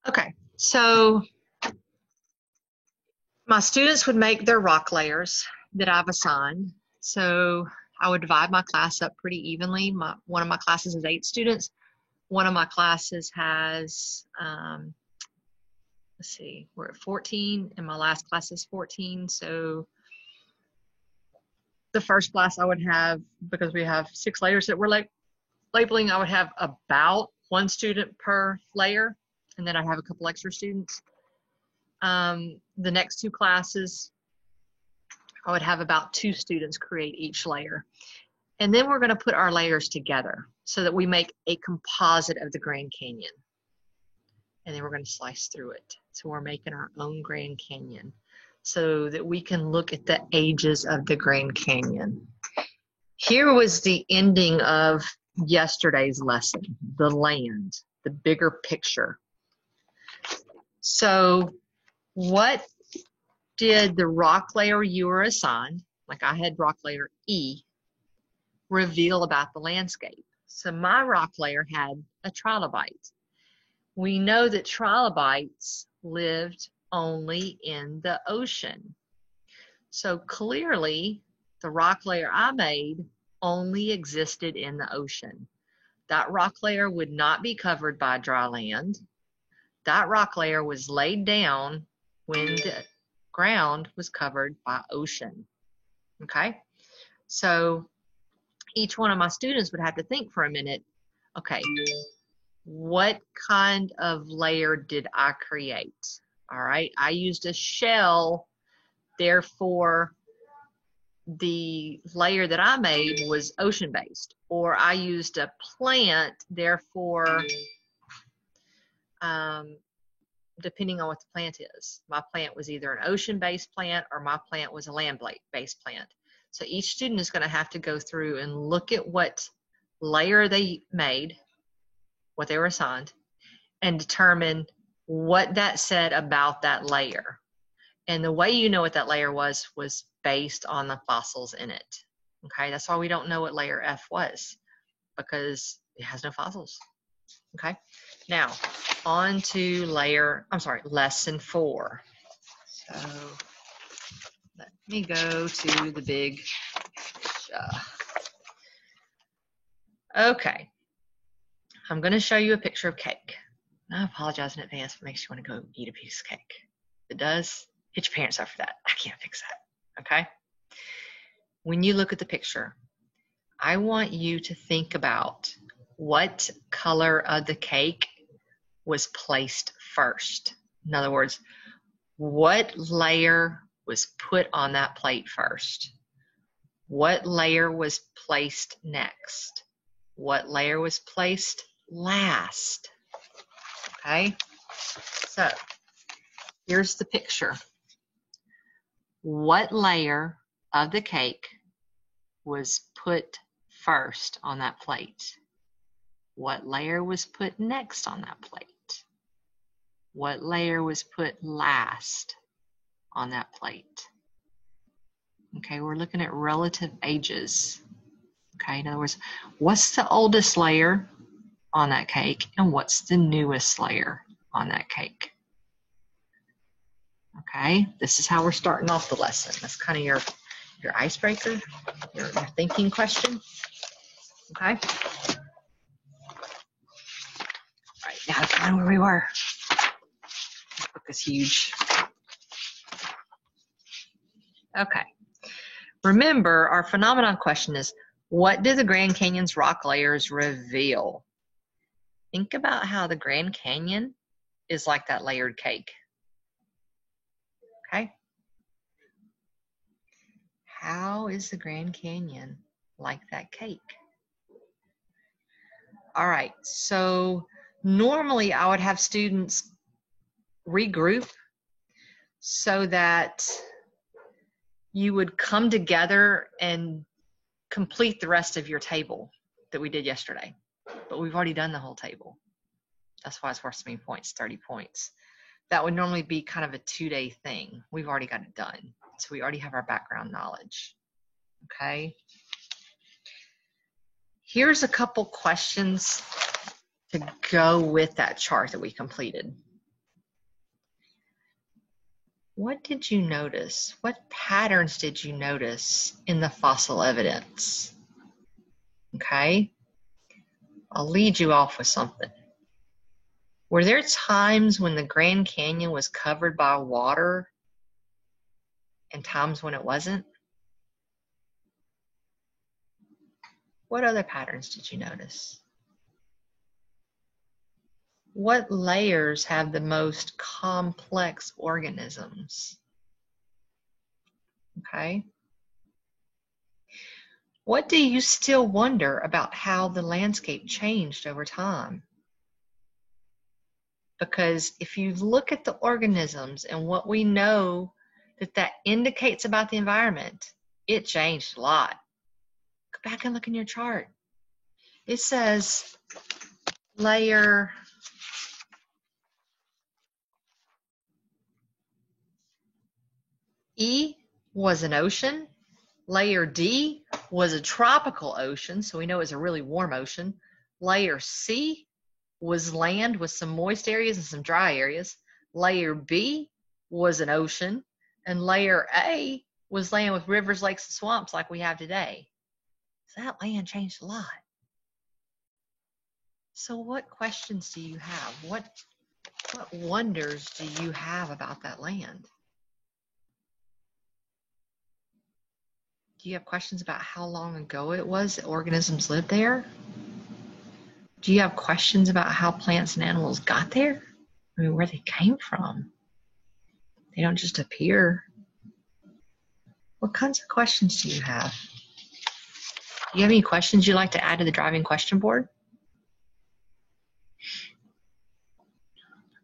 Okay, so my students would make their rock layers that I've assigned. So I would divide my class up pretty evenly. One of my classes is 8 students. One of my classes has, let's see, we're at 14, and my last class is 14. So the first class I would have, because we have 6 layers that we're labeling, I would have about 1 student per layer, and then I'd have a couple extra students. The next 2 classes, I would have about 2 students create each layer. And then we're going to put our layers together so that we make a composite of the Grand Canyon. And then we're going to slice through it. So we're making our own Grand Canyon so that we can look at the ages of the Grand Canyon. Here was the ending of yesterday's lesson, the land, the bigger picture. So what did the rock layer you were assigned, like I had rock layer E, reveal about the landscape? So my rock layer had a trilobite. We know that trilobites lived only in the ocean. So clearly, the rock layer I made only existed in the ocean. That rock layer would not be covered by dry land. That rock layer was laid down when the ground was covered by ocean. Okay? So each one of my students would have to think for a minute, okay, what kind of layer did I create? All right, I used a shell, therefore the layer that I made was ocean-based. Or I used a plant, therefore, depending on what the plant is. My plant was either an ocean-based plant or my plant was a land-based plant. So each student is going to have to go through and look at what layer they made, what they were assigned, and determine what that said about that layer. And the way you know what that layer was based on the fossils in it. Okay, that's why we don't know what layer F was, because it has no fossils. Okay, now on to lesson 4. So let me go to the big okay, I'm going to show you a picture of cake. I apologize in advance if it makes you want to go eat a piece of cake. If it does, hit your parents up for that. I can't fix that. Okay? When you look at the picture, I want you to think about what color of the cake was placed first. In other words, what layer was put on that plate first? What layer was placed next? What layer was placed last? Okay, so here's the picture. What layer of the cake was put first on that plate? What layer was put next on that plate? What layer was put last on that plate? Okay, we're looking at relative ages. Okay, in other words, what's the oldest layer on that cake and what's the newest layer on that cake? Okay, this is how we're starting off the lesson. That's kind of your icebreaker, your thinking question. Okay. All right, now to find where we were. This book is huge. Okay. Remember, our phenomenon question is, what do the Grand Canyon's rock layers reveal? Think about how the Grand Canyon is like that layered cake. Okay? How is the Grand Canyon like that cake? All right, so normally I would have students regroup so that you would come together and complete the rest of your table that we did yesterday. But we've already done the whole table. That's why it's worth so many points, 30 points. That would normally be kind of a 2-day thing. We've already got it done. So we already have our background knowledge. Okay. Here's a couple questions to go with that chart that we completed. what did you notice? What patterns did you notice in the fossil evidence? Okay, I'll lead you off with something. Were there times when the Grand Canyon was covered by water and times when it wasn't? What other patterns did you notice? What layers have the most complex organisms? Okay. What do you still wonder about how the landscape changed over time? Because if you look at the organisms and what we know that indicates about the environment, it changed a lot. Go back and look in your chart. It says layer E was an ocean. Layer D was a tropical ocean, so we know it's a really warm ocean. Layer C was land with some moist areas and some dry areas. Layer B was an ocean, and layer A was land with rivers, lakes, and swamps like we have today. So that land changed a lot. So what questions do you have? What wonders do you have about that land? Do you have questions about how long ago it was that organisms lived there? Do you have questions about how plants and animals got there? I mean, where they came from? They don't just appear. What kinds of questions do you have? Do you have any questions you'd like to add to the driving question board?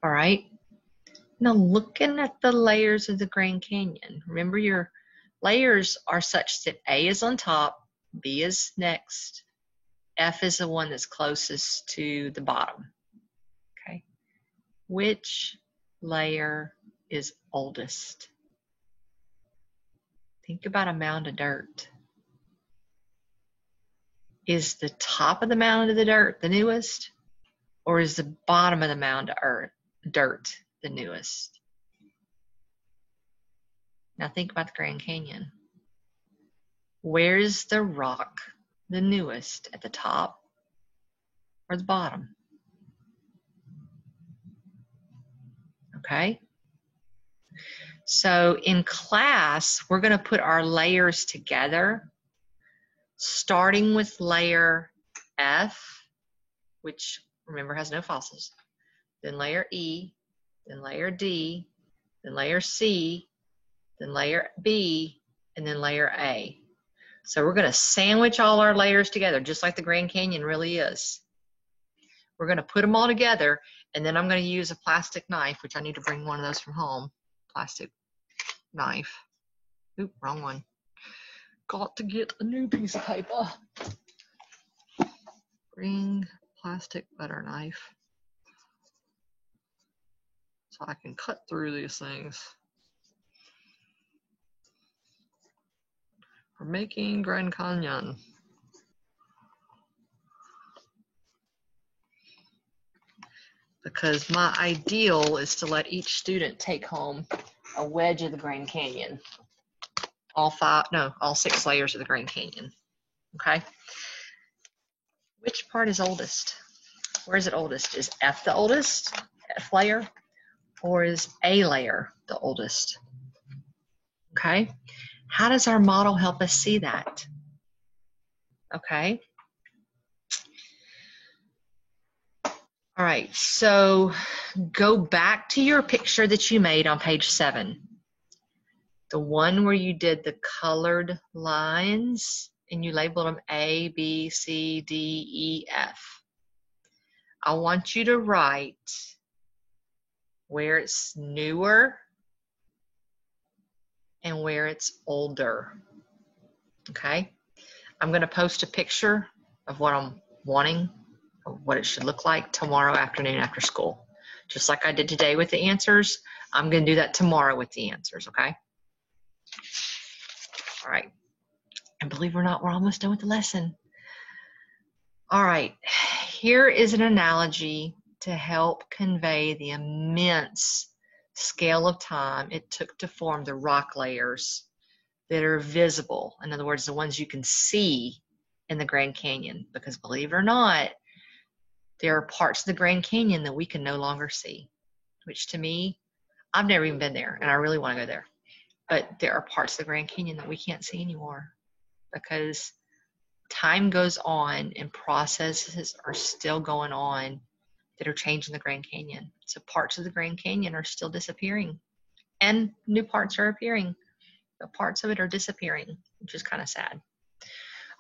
All right. Now looking at the layers of the Grand Canyon, remember your layers are such that A is on top, B is next, F is the one that's closest to the bottom. Okay. Which layer is oldest? Think about a mound of dirt. Is the top of the mound of the dirt the newest, or is the bottom of the mound of dirt the newest? Now think about the Grand Canyon. Where's the rock the newest, at the top or the bottom? Okay. So in class, we're going to put our layers together, starting with layer F, which remember has no fossils, then layer E, then layer D, then layer C, then layer B, and then layer A. So we're going to sandwich all our layers together, just like the Grand Canyon really is. We're going to put them all together, and then I'm going to use a plastic knife, which I need to bring one of those from home. Plastic knife. Oop, wrong one. Got to get a new piece of paper. Bring plastic butter knife so I can cut through these things. We're making Grand Canyon. Because my ideal is to let each student take home a wedge of the Grand Canyon. All 6 layers of the Grand Canyon. Okay? Which part is oldest? Where is it oldest? Is F the oldest, F layer, or is A layer the oldest? Okay? How does our model help us see that? Okay? All right, so go back to your picture that you made on page 7. The one where you did the colored lines and you labeled them A, B, C, D, E, F. I want you to write where it's newer and where it's older. Okay? I'm going to post a picture of what I'm wanting, or what it should look like tomorrow afternoon after school. Just like I did today with the answers, I'm going to do that tomorrow with the answers, okay? All right. And believe it or not, we're almost done with the lesson. All right. Here is an analogy to help convey the immense scale of time it took to form the rock layers that are visible. In other words, the ones you can see in the Grand Canyon. Because believe it or not, there are parts of the Grand Canyon that we can no longer see, which to me, I've never even been there and I really want to go there. But there are parts of the Grand Canyon that we can't see anymore because time goes on and processes are still going on that are changing the Grand Canyon. So parts of the Grand Canyon are still disappearing and new parts are appearing, but parts of it are disappearing, which is kind of sad.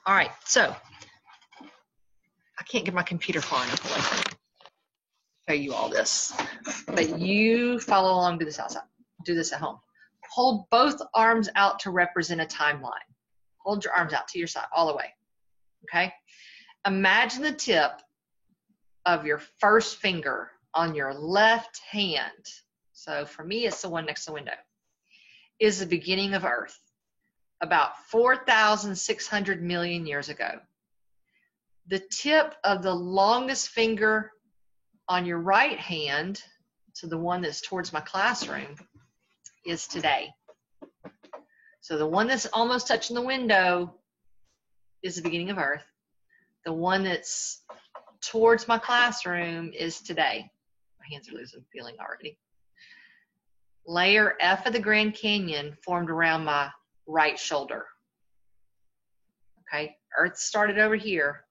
All right, so I can't get my computer far enough away from me to show you all this, but you follow along, do this outside, do this at home. Hold both arms out to represent a timeline. Hold your arms out to your side all the way, okay? Imagine the tip of your first finger on your left hand, so for me it's the one next to the window, is the beginning of Earth, about 4,600 million years ago. The tip of the longest finger on your right hand, so the one that's towards my classroom, is today. So the one that's almost touching the window is the beginning of Earth. The one that's towards my classroom is today. My hands are losing feeling already. Layer F of the Grand Canyon formed around my right shoulder. Okay, Earth started over here.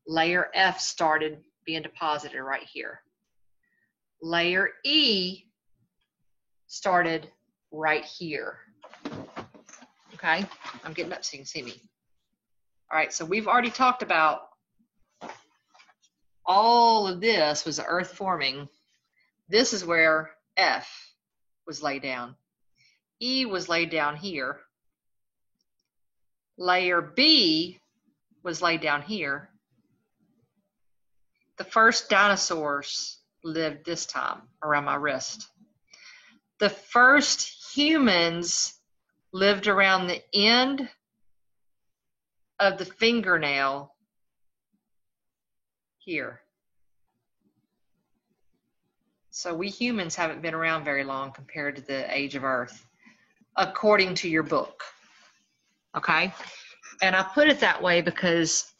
Layer F started being deposited right here. Layer E started right here. Okay, I'm getting up so you can see me. All right, so we've already talked about all of this was the Earth forming. This is where F was laid down. E was laid down here. Layer B was laid down here. The first dinosaurs lived this time around my wrist. The first humans lived around the end of the fingernail here. So we humans haven't been around very long compared to the age of Earth, according to your book. Okay? And I put it that way because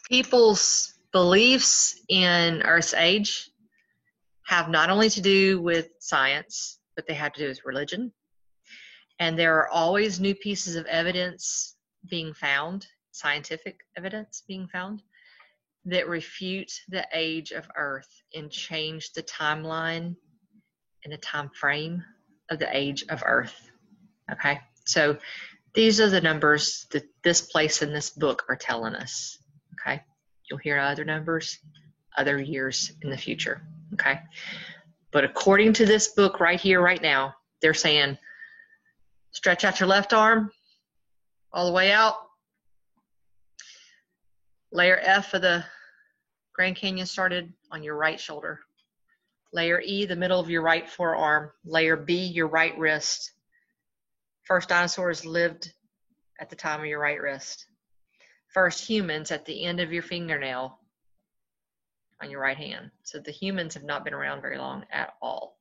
people's beliefs in Earth's age have not only to do with science, but they have to do with religion. And there are always new pieces of evidence being found, scientific evidence being found, that refute the age of Earth and change the timeline and the time frame of the age of Earth. Okay, so these are the numbers that this place in this book are telling us. Okay, you'll hear other numbers, other years in the future. Okay, but according to this book right here, right now, they're saying stretch out your left arm all the way out. Layer F of the Grand Canyon started on your right shoulder. Layer E, the middle of your right forearm. Layer B, your right wrist. First dinosaurs lived at the time of your right wrist. First humans at the end of your fingernail on your right hand. So the humans have not been around very long at all.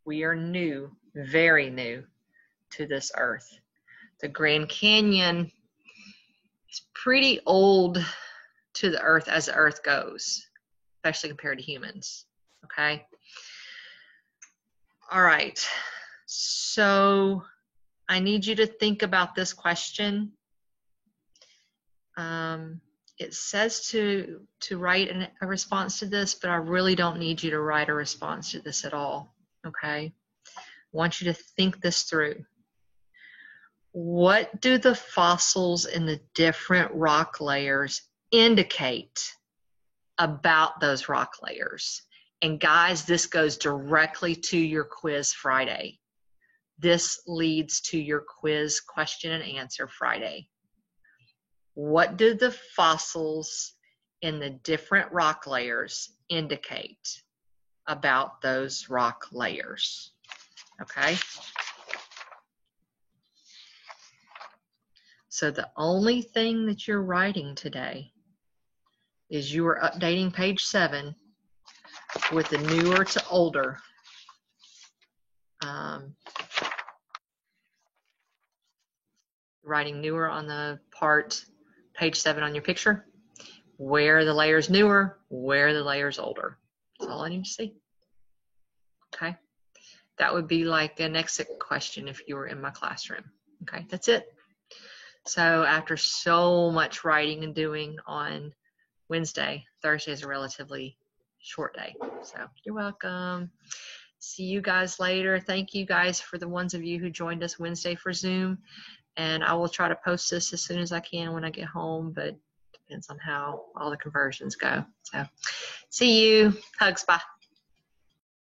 We are new, very new to this Earth. The Grand Canyon is pretty old to the Earth as the Earth goes, especially compared to humans. Okay? All right. So I need you to think about this question. It says to write a response to this, but I really don't need you to write a response to this at all. Okay? I want you to think this through. What do the fossils in the different rock layers indicate about those rock layers? And guys, this goes directly to your quiz Friday. This leads to your quiz question and answer Friday. What do the fossils in the different rock layers indicate about those rock layers? Okay? So the only thing that you're writing today is you are updating page 7 with the newer to older. Writing newer on the part, page 7 on your picture. Where are the layers newer? Where are the layers older? That's all I need to see. Okay. That would be like an exit question if you were in my classroom. Okay, that's it. So after so much writing and doing on Wednesday, Thursday is a relatively short day. So you're welcome. See you guys later. Thank you guys for the ones of you who joined us Wednesday for Zoom. And I will try to post this as soon as I can when I get home, but depends on how all the conversions go. So see you. Hugs. Bye.